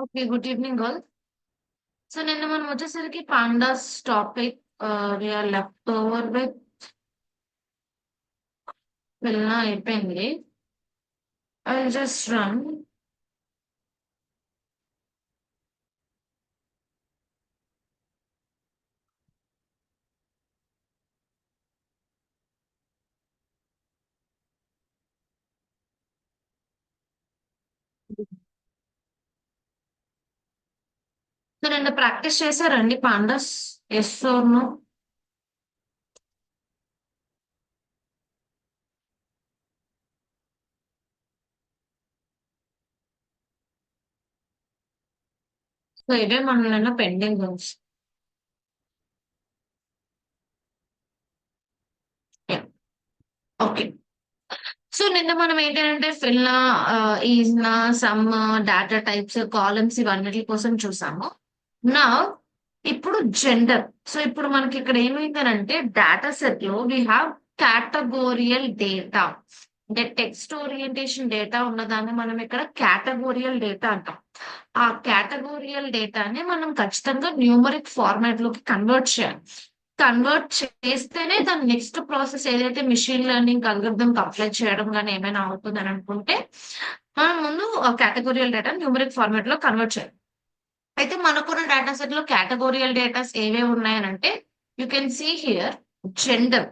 Okay. Good evening all. So నిన్న మనం వచ్చేసరికి pandas topic we are left over with పిల్ల అయిపోయింది. I will just run. So నిన్న ప్రాక్టీస్ చేశారండి pandas? Yes or no? So ఇవే మనం నిన్న పెండింగ్ ఉంది. ఓకే. సో నిన్న మనం ఏంటంటే ఫిల్నా, ఈజ్నా, సమ్, డేటా టైప్స్, కాలమ్స్ ఇవన్నిటి కోసం చూసాము. నా ఇప్పుడు జెండర్. సో ఇప్పుడు మనకి ఇక్కడ ఏమైందనంటే డేటా సెట్ లో వీ హ్యావ్ కేటగోరియల్ డేటా. అంటే టెక్స్ట్ ఓరియంటేషన్ డేటా ఉన్నదాన్ని మనం ఇక్కడ కేటగోరియల్ డేటా అంటాం. ఆ కేటగోరియల్ డేటాని మనం ఖచ్చితంగా న్యూమరిక్ ఫార్మాట్ లోకి కన్వర్ట్ చేయాలి. కన్వర్ట్ చేస్తేనే దాని నెక్స్ట్ ప్రాసెస్ ఏదైతే మిషన్ లెర్నింగ్ అల్గోరిథం అప్లై చేయడం కానీ ఏమైనా అవుతుంది అని అనుకుంటే మనం ముందు కేటగోరియల్ డేటా న్యూమరిక్ ఫార్మాట్ లో కన్వర్ట్ చేయాలి. అయితే మనకున్న డేటా సెట్ లో కేటగోరియల్ డేటాస్ ఏవేవి ఉన్నాయనంటే you can see here gender.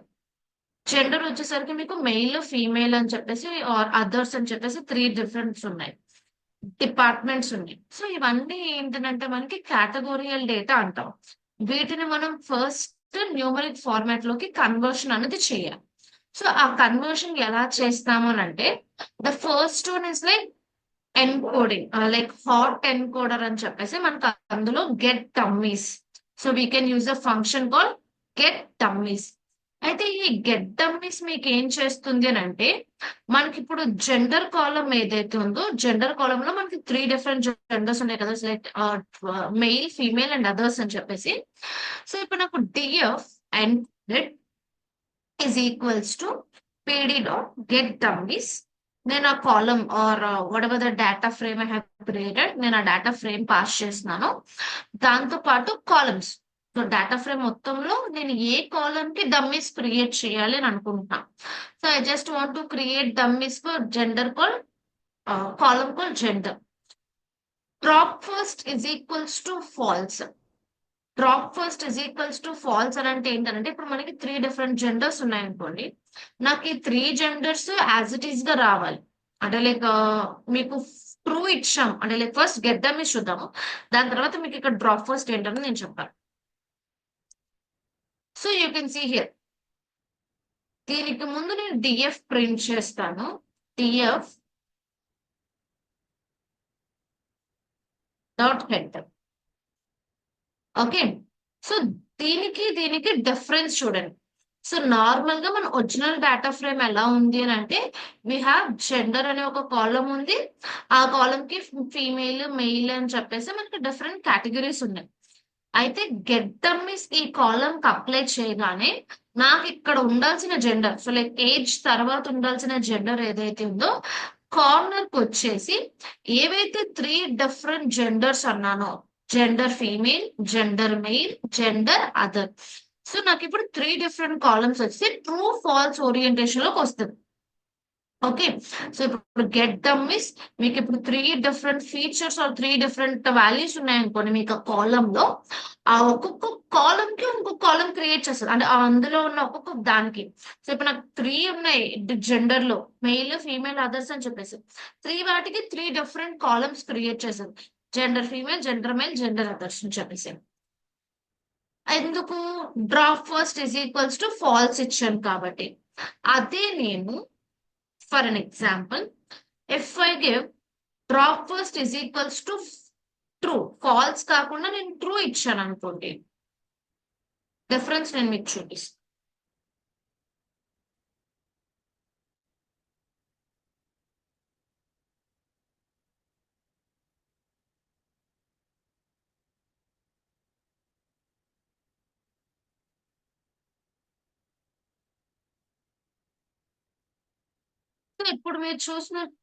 Gender వచ్చేసరికి మీకు మెయిల్, ఫీమేల్ అని చెప్పేసి ఆర్ అదర్స్ అని చెప్పేసి 3 డిఫరెంట్స్ ఉన్నాయి. డిపార్ట్మెంట్స్ ఉన్నాయి. సో ఇవన్నీ ఏంటంటే మనకి కేటగోరియల్ డేటా అంటాం. వీటిని మనం ఫస్ట్ న్యూమరిక్ ఫార్మాట్ లోకి కన్వర్షన్ అనేది చేయాలి. సో ఆ కన్వర్షన్ ఎలా చేస్తాము అని అంటే the first one is like encoding, like hot encoder అని చెప్పేసి మనకు అందులో get dummies. So we can use a function call get dummies. అయితే ఈ గెట్ డమ్మీస్ మీకు ఏం చేస్తుంది అని అంటే మనకి ఇప్పుడు జెండర్ కాలం ఏదైతే ఉందో జెండర్ కాలం లో మనకి 3 డిఫరెంట్ జెండర్స్ ఉన్నాయి కదా, like male, female and others అని చెప్పేసి. సో ఇప్పుడు నాకు DF and is equals to pd dot get dummies. నేను ఆ column or whatever the data frame I have created, నేను ఆ డేటా ఫ్రేమ్ పాస్ చేస్తున్నాను. దాంతో పాటు కాలమ్స్. సో డేటా ఫ్రేమ్ మొత్తంలో నేను ఏ కాలమ్ కి డమ్మీస్ క్రియేట్ చేయాలి అని అనుకుంటున్నా. So I just want to create dummies for gender call, column call gender. Drop first is equals to falls. Drop first is equals to falls అని అంటే ఏంటంటే ఇప్పుడు మనకి 3 డిఫరెంట్ జెండర్స్ ఉన్నాయనుకోండి. నాకు ఈ 3 జెండర్స్ యాజ్ ఇట్ ఈస్ గా రావాలి. అంటే లైక్ మీకు ట్రూ ఇచ్చాం అంటే like first get them is చూద్దాము. దాని తర్వాత మీకు ఇక్కడ డ్రాప్ ఫస్ట్ ఏంటని నేను చెప్పాను. So you can see here. దీనికి ముందు నేను డిఎఫ్ ప్రింట్ చేస్తాను. DF dot head. Okay. So దీనికి డిఫరెన్స్ చూడండి. సో నార్మల్ గా మన ఒరిజినల్ డేటా ఫ్రేమ్ ఎలా ఉంది అని అంటే వీ హ్యావ్ జెండర్ అనే ఒక కాలం ఉంది. ఆ కాలం కి ఫీమేల్, మెయిల్ అని చెప్పేసి మనకి డిఫరెంట్ కేటగిరీస్ ఉన్నాయి. అయితే గెట్ డమ్మీస్ ఈ కాలం కి అప్లై చేయగానే నాకు ఇక్కడ ఉండాల్సిన జెండర్, సో లైక్ ఏజ్ తర్వాత ఉండాల్సిన జెండర్ ఏదైతే ఉందో కార్నర్ కి వచ్చేసి ఏవైతే 3 డిఫరెంట్ జెండర్స్ అన్నానో gender female, gender male, gender other. So నాకు ఇప్పుడు 3 డిఫరెంట్ కాలమ్స్ వచ్చి ట్రూ ఫాల్స్ ఓరియంటేషన్ లోకి వస్తుంది. ఓకే. సో ఇప్పుడు గెట్ డమ్మీస్ మీకు ఇప్పుడు 3 different features or 3 different values ఉన్నాయనుకోండి మీకు ఆ కాలం లో. ఆ ఒక్కొక్క కాలం కి ఇంకొక కాలం క్రియేట్ చేస్తారు అంటే అందులో ఉన్న ఒక్కొక్క దానికి. సో ఇప్పుడు నాకు 3 ఉన్నాయి జెండర్ లో, మెయిల్, ఫీమేల్, అదర్స్ అని చెప్పేసి 3 వాటికి 3 డిఫరెంట్ కాలమ్స్ క్రియేట్ చేశారు. Gender female, gender male, gender others అని చెప్పేసి. ఎందుకు? Drop first is equals to false ఇచ్చాను కాబట్టి. అదే నేను for an example if I give drop first is equals to true, false కాకుండా నేను ట్రూ ఇచ్చాను అనుకోండి. డిఫరెన్స్ నేను మీకు చూపిస్తాను. సో ఇప్పుడు మీరు చూసినట్టు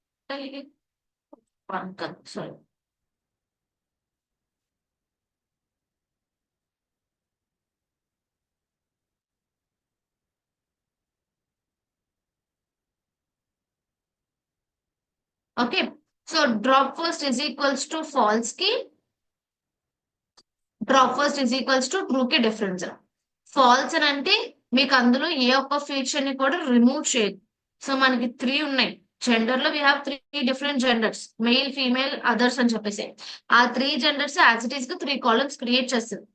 sorry, okay. So drop first is equals to false కి drop first is equals to true కి డిఫరెన్స్. ఫాల్స్ అని అంటే మీకు అందులో ఏ ఒక్క ఫీచర్ ని కూడా రిమూవ్ చేయదు. సో మనకి 3 ఉన్నాయి. జెండర్ లో we have 3 different genders, mail, female, others అని చెప్పేసి. ఆ 3 జెండర్స్ యాజ్ ఇట్ ఈస్ గా 3 కాలమ్స్ క్రియేట్ చేస్తుంది.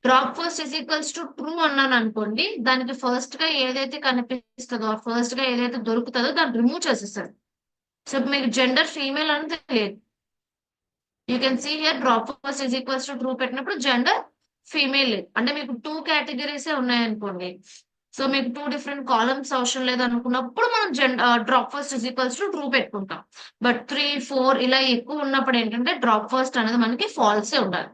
Drop first is equals to true అన్నాను అనుకోండి, దానికి ఫస్ట్ గా ఏదైతే కనిపిస్తుందో, ఫస్ట్ గా ఏదైతే దొరుకుతుందో దాన్ని రిమూవ్ చేసేస్తారు. సో మీకు జెండర్ ఫీమేల్ అని తెలియదు. You can see here drop first is equals to true పెట్టినప్పుడు జెండర్ ఫీమేల్ అంటే మీకు 2 కేటగిరీసే ఉన్నాయనుకోండి. సో మీకు 2 డిఫరెంట్ కాలమ్స్ అవసరం లేదు అనుకున్నప్పుడు మనం drop first is equals to true పెట్టుకుంటాం. బట్ 3, 4 ఇలా ఎక్కువ ఉన్నప్పుడు ఏంటంటే డ్రాప్ ఫస్ట్ అనేది మనకి ఫాల్సే ఉండాలి.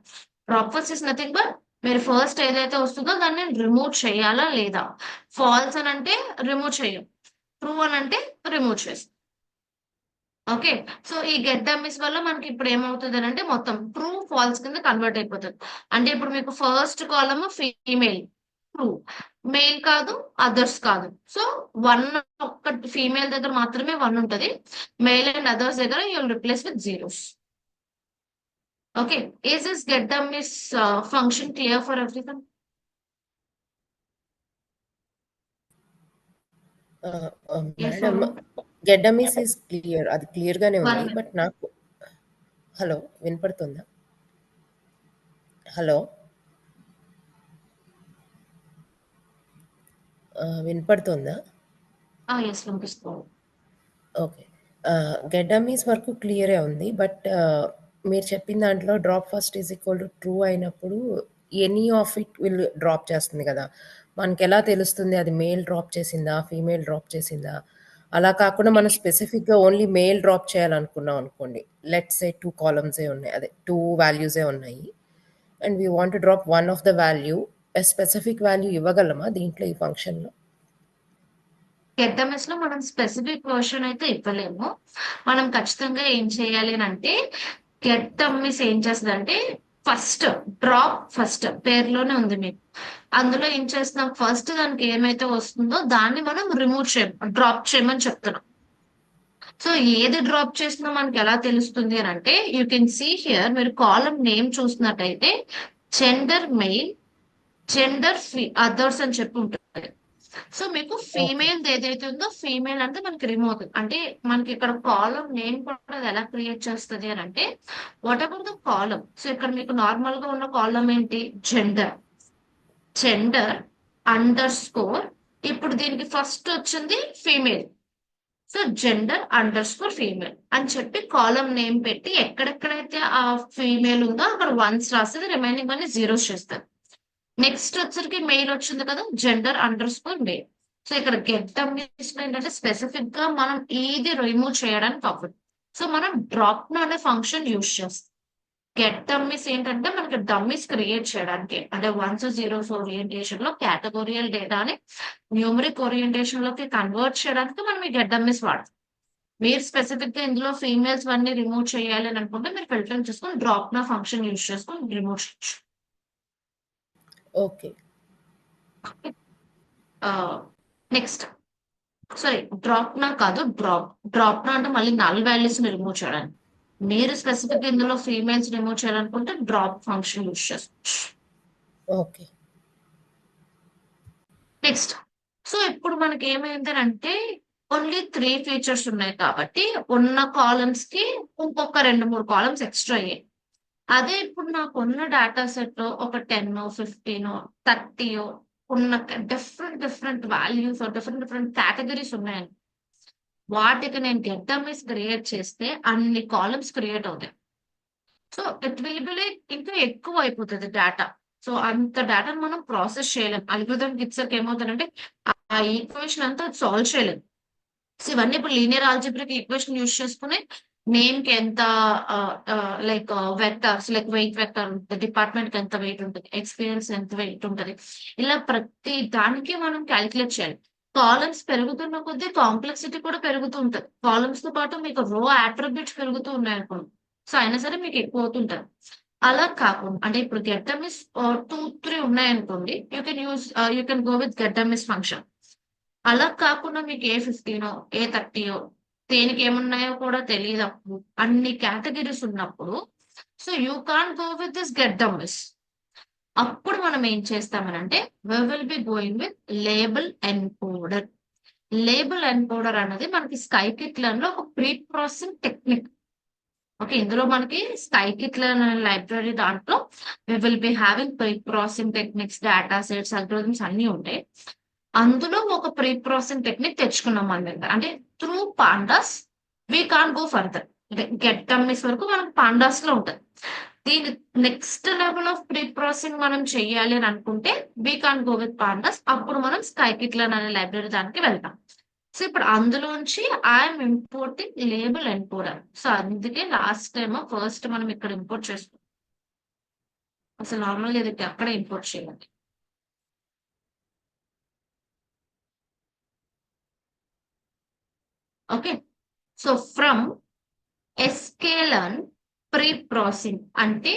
Drop first is nothing but మీరు ఫస్ట్ ఏదైతే వస్తుందో దాన్ని రిమూవ్ చేయాలా లేదా. ఫాల్స్ అని అంటే రిమూవ్ చేయం, ట్రూ అని అంటే రిమూవ్ చేస్తాం. ఓకే. సో ఈ గెట్ డమ్మీస్ వల్ల మనకి ఇప్పుడు ఏమవుతుంది అంటే మొత్తం ట్రూ ఫాల్స్ కింద కన్వర్ట్ అయిపోతుంది. అంటే ఇప్పుడు మీకు first column female true, male కాదు, అదర్స్ కాదు. సో 1 ఒక్క ఫీమేల్ దగ్గర మాత్రమే 1 ఉంటది. మెయిల్ అండ్ అదర్స్ దగ్గర you will replace with zeros. Okay. Is this get dummies function clear for everyone? Yes madam, or get dummies is clear, అది clear గానే one ఉంది. బట్ నాకు హలో వినపడుతుందా? హలో వినపడుతుందా? ఎస్ వినిపిస్తుంది. ఓకే. గెడ్డమీస్ వరకు క్లియరే ఉంది. బట్ మీరు చెప్పిన దాంట్లో drop first is equal to true అయినప్పుడు any of it will drop చేస్తుంది కదా! మనకెలా తెలుస్తుంది అది మేల్ డ్రాప్ చేసిందా? ఫీమేల్ డ్రాప్ చేసిందా? అలా కాకుండా మనం స్పెసిఫిక్‌గా ఓన్లీ మేల్ డ్రాప్ చేయాలనుకున్నాం అనుకోండి. లెట్స్ సే 2 కాలమ్సే ఉన్నాయి. అదే 2 వాల్యూసే ఉన్నాయి. And we want to drop one of the value. A specific value ఇవ్వగలమా దీంట్లో ఈ ఫంక్షన్‌లో? గెడ్డమిస్ లో మనం స్పెసిఫిక్ వర్షన్ అయితే ఇవ్వలేము. మనం ఖచ్చితంగా ఏం చేయాలి అని అంటే గెడ్డమిస్ ఏం చేస్తుందంటే ఫస్ట్ డ్రాప్ ఫస్ట్ పేరులోనే ఉంది మీకు. అందులో ఏం చేస్తున్నాం ఫస్ట్ దానికి ఏమైతే వస్తుందో దాన్ని మనం రిమూవ్ డ్రాప్ చేయమని చెప్తున్నాం. సో ఏది డ్రాప్ చేసినా మనకి ఎలా తెలుస్తుంది అని అంటే యూ కెన్ సీ హియర్ మీరు కాలం నేమ్ చూసినట్టయితే జెండర్ మెయిల్, జెండర్ అదర్స్ అని చెప్పి ఉంటుంది. సో మీకు ఓకే. ఫీమేల్ ఏదైతే ఉందో ఫీమేల్ అంటే మనకి రిమూవ్ అవుతుంది. అంటే మనకి ఇక్కడ కాలం నేమ్ కూడా అది ఎలా క్రియేట్ చేస్తుంది అని అంటే what about the column. So ఇక్కడ మీకు నార్మల్ గా ఉన్న కాలం ఏంటి జెండర్, జెండర్ అండర్ స్కోర్. ఇప్పుడు దీనికి ఫస్ట్ వచ్చింది female. So gender under score female అని చెప్పి కాలం నేమ్ పెట్టి ఎక్కడెక్కడైతే ఆ ఫీమేల్ ఉందో అక్కడ వన్స్ రాస్తుంది, రిమైనింగ్ అన్ని జీరోస్ చేస్తారు. నెక్స్ట్ వచ్చరికి మెయిల్ వచ్చింది కదా gender under score mail. So ఇక్కడ గెట్ డమ్మీస్ ఏంటంటే స్పెసిఫిక్ గా మనం ఏది రిమూవ్ చేయడానికి అవ్వదు. సో మనం డ్రాప్ అనే ఫంక్షన్ యూజ్ చేస్తాం. గెట్ డమ్మీస్ ఏంటంటే మనకి డమ్మీస్ క్రియేట్ చేయడానికి అంటే వన్స్ జీరోస్ ఓరియంటేషన్ లో కేటగోరియల్ డేటాని న్యూమరిక్ ఓరియంటేషన్ లోకి కన్వర్ట్ చేయడానికి మనం ఈ గెట్ డమ్మీస్ వాడతాం. మీరు స్పెసిఫిక్ గా ఇందులో ఫీమేల్స్ అన్ని రిమూవ్ చేయాలి అని అనుకుంటే మీరు ఫిల్టరింగ్ చేసుకొని డ్రాప్ నా ఫంక్షన్ యూజ్ చేసుకొని రిమూవ్ చేయొచ్చు. ఓకే. నెక్స్ట్ సారీ డ్రాప్ నా కాదు డ్రాప్ నా అంటే మళ్ళీ నల్ వాల్యూస్ ని రిమూవ్ చేయడానికి. మీరు స్పెసిఫిక్ ఇందులో ఫీమేల్స్ రిమూవ్ చేయాలనుకుంటే డ్రాప్ ఫంక్షన్ యూజ్ చేసుకోవచ్చు. ఓకే. నెక్స్ట్ సో ఇప్పుడు మనకి ఏమైందనంటే ఓన్లీ 3 ఫీచర్స్ ఉన్నాయి కాబట్టి ఉన్న కాలమ్స్ కి ఇంకొక 2-3 కాలమ్స్ ఎక్స్ట్రా అయ్యాయి. అదే ఇప్పుడు నాకు ఉన్న డేటా సెట్ లో ఒక 10, 15, 30 ఉన్న different different values different different categories ఉన్నాయని వాటికి నేను గెట్ డమ్మీస్ క్రియేట్ చేస్తే అన్ని కాలమ్స్ క్రియేట్ అవుతాయి. So it will be like ఇంకా ఎక్కువ అయిపోతుంది డేటా. సో అంత డేటాను మనం ప్రాసెస్ చేయలేం. అల్గోరిథం కిట్సర్కి ఏమవుతుందంటే ఆ ఈక్వేషన్ అంతా సాల్వ్ చేయలేదు. సో ఇవన్నీ ఇప్పుడు లీనియర్ ఆల్జిబ్రిక్ ఈక్వేషన్ యూజ్ చేసుకుని నేమ్ కి ఎంత like vectors like weight vector ఉంటుంది, డిపార్ట్మెంట్ కి ఎంత వెయిట్ ఉంటుంది, ఎక్స్పీరియన్స్ ఎంత వెయిట్ ఉంటుంది, ఇలా ప్రతి దానికి మనం క్యాలిక్యులేట్ చేయాలి. కాలమ్స్ పెరుగుతున్న కొద్దీ కాంప్లెక్సిటీ కూడా పెరుగుతూ ఉంటుంది. కాలమ్స్ తో పాటు మీకు రో అట్రిబ్యూట్స్ పెరుగుతూ ఉన్నాయి అనుకోండి, సో అయినా సరే మీకు ఎక్కువ అవుతుంటది. అలా కాకుండా అంటే ఇప్పుడు గెట్టమిస్ 2-3 ఉన్నాయనుకోండి, you can go with get dummies function. అలా కాకుండా మీకు ఏ 15 ఏ 30 దేనికి ఏమున్నాయో కూడా తెలియదు అప్పుడు అన్ని కేటగిరీస్ ఉన్నప్పుడు so you can go with this get dummies. అప్పుడు మనం ఏం చేస్తామనంటే we will be going with label encoder. Label encoder అనేది మనకి స్కైకిట్ లెర్న్ లో ఒక ప్రీ ప్రాసెసింగ్ టెక్నిక్. ఓకే, ఇందులో మనకి స్కైకిట్ లెర్న్ అనే లైబ్రరీ దాంట్లో we will be having pre processing techniques, data sets, algorithms అన్ని ఉంటాయి. అందులో ఒక ప్రీ ప్రాసెసింగ్ టెక్నిక్ తెచ్చుకున్నాం మన దగ్గర. అంటే through Pandas we can go further. అంటే గెట్ డమ్మీస్ వరకు మనకు పాండాస్ లో ఉంటుంది. దీని next level of pre processing మనం చెయ్యాలి అని అనుకుంటే we can go with Pandas. అప్పుడు మనం స్కైకిట్ లెర్న్ అనే లైబ్రరీ దానికి వెళ్తాం. సో ఇప్పుడు అందులోంచి I'm importing label encoder. So అందుకే లాస్ట్ టైం ఫస్ట్ మనం ఇక్కడ ఇంపోర్ట్ చేస్తాం. అసలు నార్మల్గా ఇది అక్కడ ఇంపోర్ట్ చేయాలి. Okay, so from sklearn preprocessing అంటే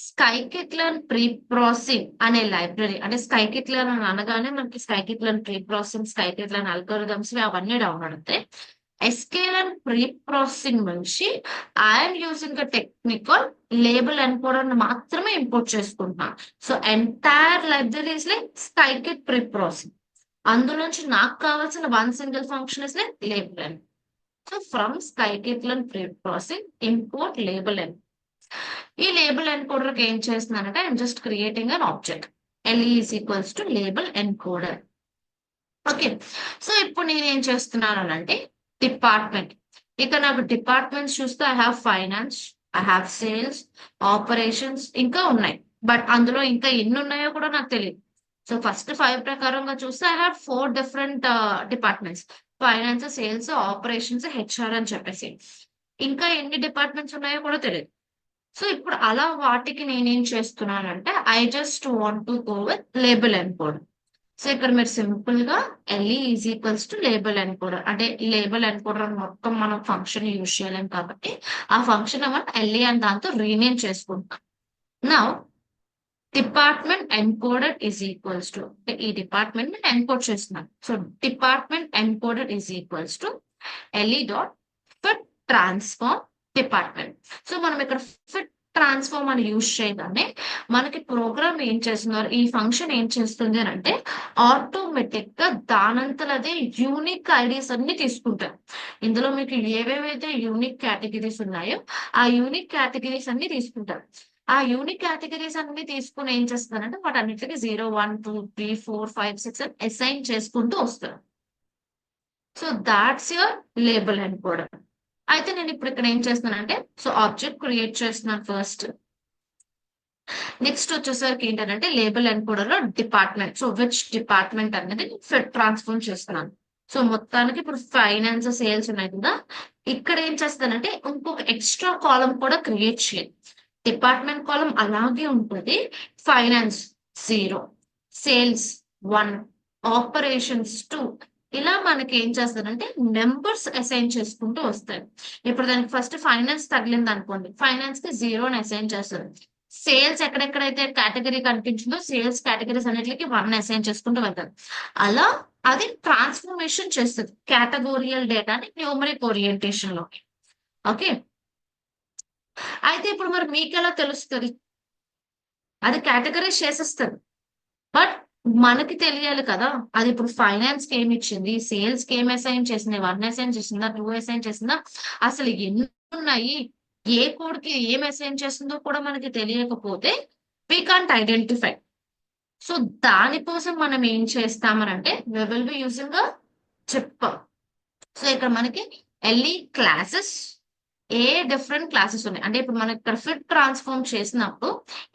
స్కైకిట్ లెర్న్ ప్రీ ప్రాసెసింగ్ అనే లైబ్రరీ. అంటే స్కైకిట్ లెర్న్ అని అనగానే మనకి scikit learn preprocessing, scikit learn algorithms అవన్నీ డౌన్లోడ్ అవుతాయి. sklearn ప్రీ ప్రాసెసింగ్ నుంచి I'm using a technical label encoder మాత్రమే ఇంపోర్ట్ చేసుకుంటున్నాను. So entire library is like scikit preprocessing. అందులోంచి నాకు కావాల్సిన one single function is like label en. So from scikit-learn pre-processing import label n. ఈ label encoder ఏం చేస్తున్నానంటే I'm just creating an object LE is equals to label encoder. Okay, so ఇప్పుడు నేను ఏం చేస్తున్నాను అంటే డిపార్ట్మెంట్. ఇక నాకు డిపార్ట్మెంట్స్ చూస్తే I have finance, I have sales, operations ఇంకా ఉన్నాయి. బట్ అందులో ఇంకా ఎన్ని ఉన్నాయో కూడా నాకు తెలియదు. సో ఫస్ట్ 5 ప్రకారంగా చూస్తే I have 4 different departments. Finance, sales, operations, HR అని చెప్పేసి ఇంకా ఎన్ని డిపార్ట్మెంట్స్ ఉన్నాయో కూడా తెలియదు. సో ఇప్పుడు అలా వాటికి నేనేం చేస్తున్నానంటే I just want to go with label encoder. So ఇక్కడ మీరు సింపుల్ గా LE is equals to label encoder. అంటే లేబుల్ ఎన్కోడర్ మొత్తం మనం ఫంక్షన్ యూజ్ చేయలేం కాబట్టి ఆ ఫంక్షన్ మనం LE అని దాంతో రీనేమ్ చేసుకుంటాం. నా department encoder is equals to ఈ డిపార్ట్మెంట్ నేను ఎన్కోడ్ చేస్తున్నాను. So department encoder is equals to LE dot fit transform department. So మనం ఇక్కడ ఫిట్ ట్రాన్స్ఫార్మ్ అని యూజ్ చేయగానే మనకి ప్రోగ్రామ్ ఏం చేస్తున్నారు, ఈ ఫంక్షన్ ఏం చేస్తుంది అని అంటే ఆటోమేటిక్ గా దానంతలదే యూనిక్ ఐడీస్ అన్ని తీసుకుంటారు. ఇందులో మీకు ఏవేవైతే యూనిక్ కేటగిరీస్ ఉన్నాయో ఆ యూనిక్ కేటగిరీస్ అన్ని తీసుకుంటారు. ఆ యూనిక్ కేటగిరీస్ అన్ని తీసుకుని ఏం చేస్తారంటే వాటన్నిటికి 0, 1, 2, 3, 4, 5, 6 అని అసైన్ చేసుకుంటూ వస్తారు. So that's your label encoder. అయితే నేను ఇప్పుడు ఇక్కడ ఏం చేస్తున్నానంటే సో ఆబ్జెక్ట్ క్రియేట్ చేస్తున్నాను ఫస్ట్. నెక్స్ట్ వచ్చేసరికి ఏంటంటే లేబుల్ ఎన్కోడర్ లో డిపార్ట్మెంట్, సో విచ్ డిపార్ట్మెంట్ అనేది ఫిట్ ట్రాన్స్ఫార్మ్ చేస్తున్నాను. సో మొత్తానికి ఇప్పుడు ఫైనాన్స్, సేల్స్ ఉన్నాయి కదా, ఇక్కడ ఏం చేస్తానంటే ఇంకొక ఎక్స్ట్రా కాలం కూడా క్రియేట్ చేయాలి. డిపార్ట్మెంట్ కాలం అలాగే ఉంటుంది. ఫైనాన్స్ 0, సేల్స్ 1, ఆపరేషన్స్ 2, ఇలా మనకి ఏం చేస్తారంటే నెంబర్స్ అసైన్ చేసుకుంటూ వస్తాయి. ఇప్పుడు దానికి ఫస్ట్ ఫైనాన్స్ తగిలింది అనుకోండి, ఫైనాన్స్ కి 0 అని అసైన్ చేస్తారు. సేల్స్ ఎక్కడెక్కడైతే కేటగిరీ కనిపించిందో సేల్స్ కేటగిరీస్ అన్నిటికి 1 అసైన్ చేసుకుంటూ వెళ్తారు. అలా అది ట్రాన్స్ఫర్మేషన్ చేస్తుంది కేటగోరియల్ డేటాని న్యూమరిక్ ఓరియంటేషన్ లోకి. ఓకే, అయితే ఇప్పుడు మరి మీకు ఎలా తెలుస్తుంది, అది కేటగరైజ్ చేసేస్తుంది. బట్ మనకి తెలియాలి కదా అది ఇప్పుడు ఫైనాన్స్ కి ఏమి ఇచ్చింది, సేల్స్ కి ఏమి అసైన్ చేసింది, 1 అసైన్ చేసిందా, 2 అసైన్ చేసిందా, అసలు ఎన్ని ఉన్నాయి, ఏ కోడ్ కి ఏం అసైన్ చేస్తుందో కూడా మనకి తెలియకపోతే వీ కాంట్ ఐడెంటిఫై. సో దానికోసం మనం ఏం చేస్తామనంటే we will be using chip. So ఇక్కడ మనకి LE క్లాసెస్, ఏ డిఫరెంట్ క్లాసెస్ ఉన్నాయి అంటే ఇప్పుడు మనకి ఇక్కడ ఫిట్ ట్రాన్స్ఫార్మ్ చేసినప్పుడు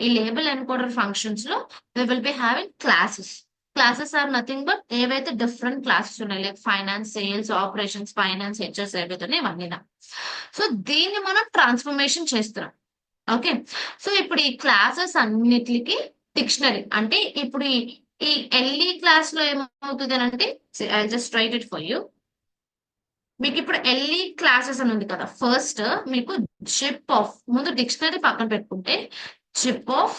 ఈ లేబుల్ ఎన్కోడర్ ఫంక్షన్స్ లో we will be having classes. Classes are nothing but ఏవైతే డిఫరెంట్ క్లాసెస్ ఉన్నాయి like finance, sales, operations, finance, HS ఏవైతే ఉన్నాయి ఇవన్నీ. సో దీన్ని మనం ట్రాన్స్ఫర్మేషన్ చేస్తున్నాం. ఓకే, సో ఇప్పుడు ఈ క్లాసెస్ అన్నిటికి డిక్షనరీ అంటే ఇప్పుడు ఈ LE క్లాస్ లో ఏమవుతుంది అని అంటే I just right it for you. మీకు ఇప్పుడు LE క్లాసెస్ అని ఉంది కదా, ఫస్ట్ మీకు జిప్ ఆఫ్, ముందు డిక్షనరీ పక్కన పెట్టుకుంటే zip of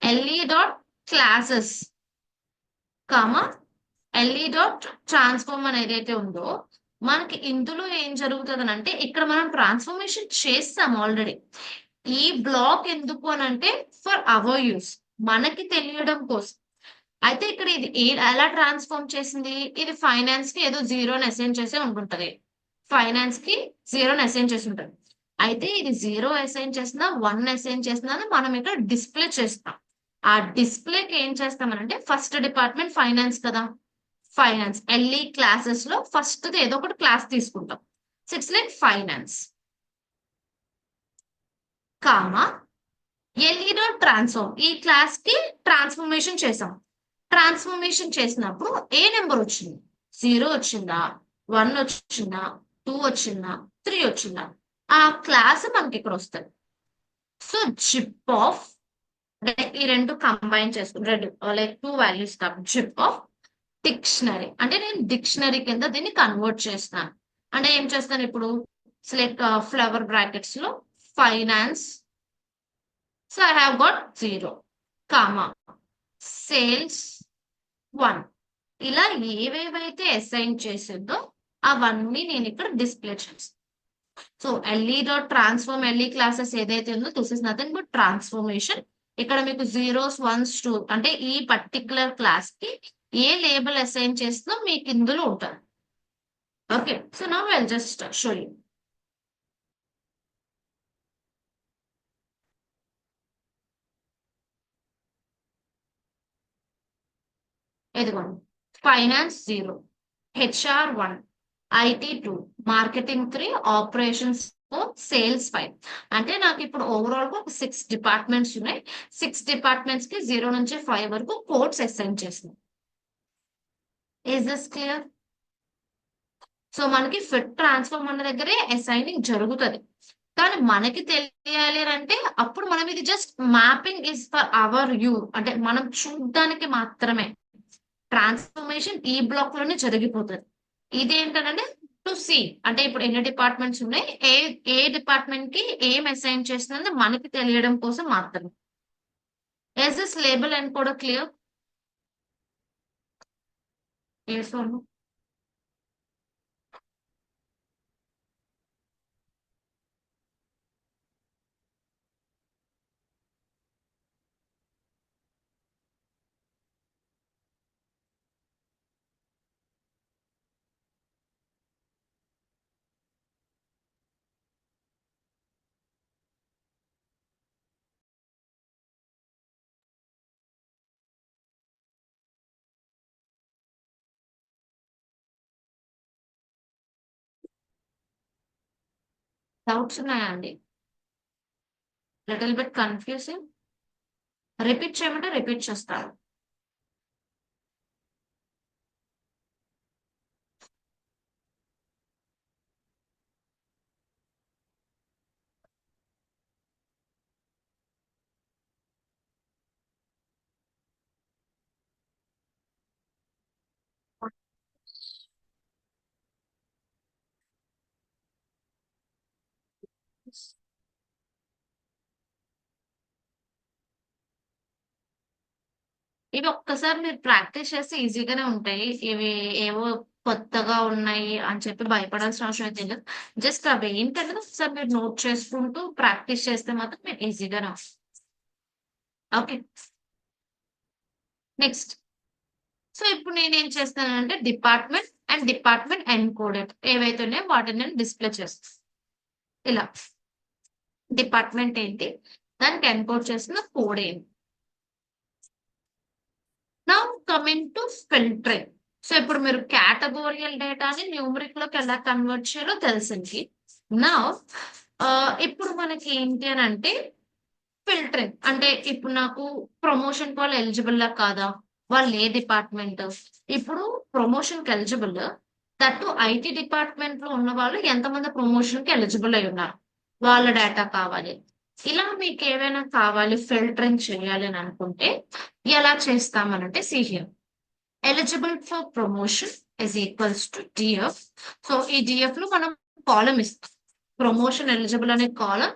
LE dot classes comma LE dot transform అని ఏదైతే ఉందో మనకి ఇందులో ఏం జరుగుతుంది అంటే ఇక్కడ మనం ట్రాన్స్ఫర్మేషన్ చేస్తాం ఆల్రెడీ. ఈ బ్లాక్ ఎందుకు అని అంటే ఫర్ అవర్ యూస్, మనకి తెలియడం కోసం. అయితే ఇక్కడ ఇది ఎలా ట్రాన్స్ఫార్మ్ చేసింది, ఇది ఫైనాన్స్ కి ఏదో జీరోని అసైన్ చేసే ఉంటుంటది. ఫైనాన్స్ కి జీరోని అసైన్ చేసి ఉంటుంది. అయితే ఇది జీరో అసైన్ చేసినా 1 అసైన్ చేసినా మనం ఇక్కడ డిస్ప్లే చేస్తాం. ఆ డిస్ప్లేకి ఏం చేస్తామనంటే ఫస్ట్ డిపార్ట్మెంట్ ఫైనాన్స్ కదా, ఫైనాన్స్ ఎల్ఈ క్లాసెస్ లో ఫస్ట్ ఏదో ఒకటి క్లాస్ తీసుకుంటాం. So it's like finance comma LE dot transform, ఈ క్లాస్ కి ట్రాన్స్ఫర్మేషన్ చేసాం. ట్రాన్స్ఫర్మేషన్ చేసినప్పుడు ఏ నెంబర్ వచ్చింది, 0 వచ్చిందా, 1 వచ్చిందా, 2 వచ్చిందా, 3 వచ్చిందా, ఆ క్లాస్ మనకి ఇక్కడ వస్తుంది. సో జిప్ ఆఫ్, ఈ రెండు కంబైన్ చేసుకుని రెండు లైక్ 2 వాల్యూస్ కాబట్టి జిప్ ఆఫ్ డిక్షనరీ అంటే నేను డిక్షనరీ కింద దీన్ని కన్వర్ట్ చేస్తున్నాను. అంటే ఏం చేస్తాను ఇప్పుడు, లైక్ ఫ్లవర్ బ్రాకెట్స్ లో finance, so I have got 0 comma sales 1, ఇలా ఏవేవైతే అసైన్ చేసిందో అవన్నీ నేను ఇక్కడ డిస్ప్లే చేస్తాను. సో ఎల్ఈ డాట్ ట్రాన్స్ఫార్మ్ ఎల్ఈ క్లాసెస్ ఏదైతే ఉందో this is nothing but transformation. ఇక్కడ మీకు 0s 1s 2 అంటే ఈ పర్టికులర్ క్లాస్ కి ఏ లేబుల్ అసైన్ చేస్తుందో మీకు ఇందులో ఉంటుంది. Okay, so now I will just show you. ఇదిగోండి, finance 0, HR 1, IT 2, marketing 3, operations 4, sales 5. అంటే నాకు ఇప్పుడు ఓవరాల్ గా ఒక 6 డిపార్ట్మెంట్స్ ఉన్నాయి. 6 డిపార్ట్మెంట్స్ కి 0 నుంచి 5 వరకు కోడ్స్ అసైన్ చేస్తున్నాం. Is this clear? సో మనకి ఫిట్ ట్రాన్స్ఫార్మ్ అన్న దగ్గరే అసైనింగ్ జరుగుతుంది. కానీ మనకి తెలియాలి అంటే అప్పుడు మనం ఇది just mapping is for hour view, అంటే మనం చూడడానికి మాత్రమే. ట్రాన్స్ఫర్మేషన్ ఈ బ్లాక్ లోనే జరిగిపోతుంది. ఇది ఏంటంటే టు సి, అంటే ఇప్పుడు ఎన్ని డిపార్ట్మెంట్స్ ఉన్నాయి, ఏ ఏ డిపార్ట్మెంట్ కి ఏం అసైన్ చేస్తుందని మనకి తెలియడం కోసం మాత్రమే. ఎస్ దిస్ లేబుల్ అండ్ కూడా clear? Yes or no? Doubts ఉన్నాయా అండి? Little bit confusing. రిపీట్ చేయమంటే రిపీట్ చేస్తారు. ఇవి ఒక్కసారి మీరు ప్రాక్టీస్ చేస్తే ఈజీగానే ఉంటాయి. ఇవి ఏవో కొత్తగా ఉన్నాయి అని చెప్పి భయపడాల్సిన అవసరం అయితే లేదు. జస్ట్ అవి ఏంటనేది ఒకసారి మీరు నోట్ చేసుకుంటూ ప్రాక్టీస్ చేస్తే మాత్రం మీరు ఈజీగానే వస్తుంది. Okay, next. సో ఇప్పుడు నేను ఏం చేస్తానంటే డిపార్ట్మెంట్ అండ్ డిపార్ట్మెంట్ ఎన్కోడెడ్ ఏవైతే ఉన్నాయో వాటిని నేను డిస్ప్లే చేస్తాను. ఇలా డిపార్ట్మెంట్ ఏంటి, దానికి ఎన్కోడ్ చేసిన కోడ్ ఏంటి. Now coming to filtering. So ఇప్పుడు మీరు కేటగోరియల్ డేటాని న్యూమరిక్ లోకి ఎలా కన్వర్ట్ చేయాలో తెలిసింది. నా ఇప్పుడు మనకి ఏంటి అని అంటే ఫిల్టరింగ్ అంటే ఇప్పుడు నాకు ప్రమోషన్ వాళ్ళు ఎలిజిబుల్ కాదా, వాళ్ళు ఏ డిపార్ట్మెంట్, ఇప్పుడు ప్రమోషన్ కి ఎలిజిబుల్, దట్టు ఐటీ డిపార్ట్మెంట్ లో ఉన్న వాళ్ళు ఎంతమంది ప్రమోషన్ కి ఎలిజిబుల్ అయి ఉన్నారు, వాళ్ళ డేటా కావాలి. ఇలా మీకు ఏవైనా కావాలి ఫిల్టరింగ్ చేయాలి అని అనుకుంటే ఎలా చేస్తామనంటే see here. Eligible for promotion is equals to DF. So ఈ DF లో మనం కాలం ఇస్తాం. ప్రమోషన్ ఎలిజిబుల్ అనే కాలం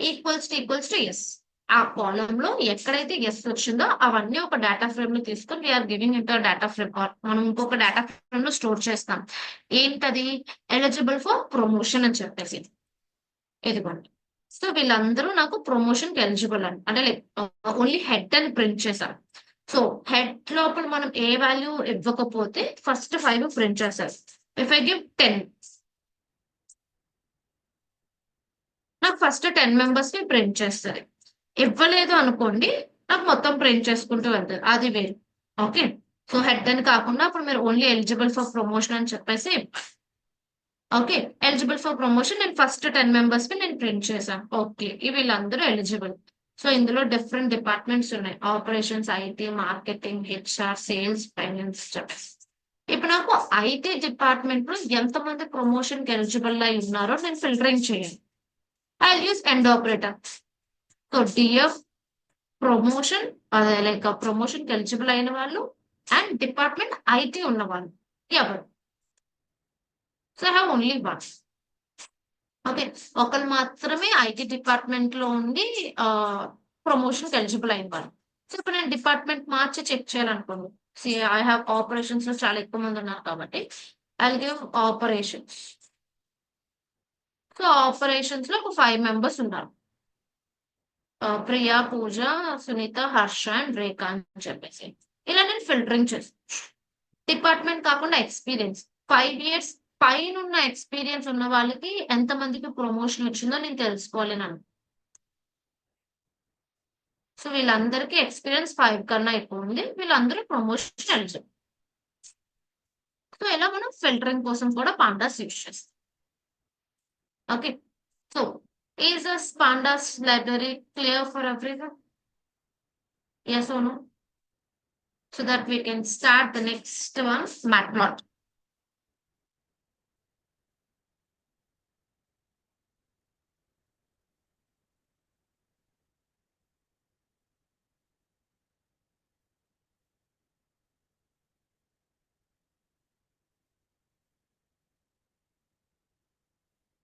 ఈక్వల్స్ టు ఎస్. ఆ కాలమ్ లో ఎక్కడైతే ఎస్ వచ్చిందో అవన్నీ ఒక డేటా ఫ్రేమ్ లో తీసుకొని we're giving it data frame, మనం ఇంకొక డేటా ఫ్రేమ్ లో స్టోర్ చేస్తాం. ఏంటది? ఎలిజిబుల్ ఫర్ ప్రమోషన్ అని చెప్పేసి. ఇదిగోండి. సో వీళ్ళందరూ నాకు ప్రమోషన్ కి ఎలిజిబుల్ అని, అంటే లైక్ ఓన్లీ హెడ్ అని ప్రింట్ చేశారు. సో హెడ్ లోపల మనం ఏ వాల్యూ ఇవ్వకపోతే ఫస్ట్ 5 ప్రింట్ చేస్తారు. ఇఫ్ ఐ గివ్ 10, నాకు ఫస్ట్ 10 మెంబర్స్ ని ప్రింట్ చేస్తుంది. ఇవ్వలేదు అనుకోండి, నాకు మొత్తం ప్రింట్ చేసుకుంటూ వెళ్తుంది, అది వేరు. ఓకే. సో హెడ్ అని కాకుండా అప్పుడు మీరు ఓన్లీ ఎలిజిబుల్ ఫర్ ప్రమోషన్ అని చెప్పేసి, ఓకే, ఎలిజిబుల్ ఫర్ ప్రమోషన్ నేను ఫస్ట్ 10 మెంబర్స్ కి నేను ప్రింట్ చేశాను. ఓకే, వీళ్ళందరూ ఎలిజిబుల్. సో ఇందులో డిఫరెంట్ డిపార్ట్మెంట్స్ ఉన్నాయి, operations, IT, marketing, HR, sales, finance చెప్పేసి. ఇప్పుడు నాకు ఐటీ డిపార్ట్మెంట్ లో ఎంతమంది ప్రమోషన్ కి ఎలిజిబుల్ అయి ఉన్నారో నేను ఫిల్టరింగ్ చేయాలి. I use end operator. So DF promotion, అదే లైక్ ప్రమోషన్ కి ఎలిజిబుల్ అయిన వాళ్ళు అండ్ డిపార్ట్మెంట్ ఐటీ ఉన్న వాళ్ళు ఎవరు. So I have only one. Okay, ఒకరు మాత్రమే ఐటీ డిపార్ట్మెంట్ లో ఉండి ప్రమోషన్ కి ఎలిజిబుల్ అయిన వాళ్ళు. సో ఇప్పుడు నేను డిపార్ట్మెంట్ మార్చి చెక్ చేయాలనుకోండి. సి ఐ హావ్ ఆపరేషన్స్ లో చాలా ఎక్కువ మంది ఉన్నారు కాబట్టి I give operations. So operations లో ఒక 5 మెంబర్స్ ఉన్నారు, ప్రియా, పూజ, సునీత, హర్ష అండ్ రేఖ అని చెప్పేసి. ఇలా నేను ఫిల్టరింగ్ చేస్తాను. డిపార్ట్మెంట్ కాకుండా ఎక్స్పీరియన్స్, 5 years పైన ఉన్న ఎక్స్పీరియన్స్ ఉన్న వాళ్ళకి ఎంత మందికి ప్రమోషన్ వచ్చిందో నేను తెలుసుకోవాలి నన్ను. సో వీళ్ళందరికీ ఎక్స్పీరియన్స్ 5 కన్నా ఎక్కువ ఉంది, వీళ్ళందరూ ప్రమోషన్ ఎలిజిబుల్. సో ఇలా మనం ఫిల్టరింగ్ కోసం కూడా పాండాస్ యూజ్ చేస్తాం. Okay. So is this pandas library clear for everyone? Yes or no? So that we can start the next one, matplot.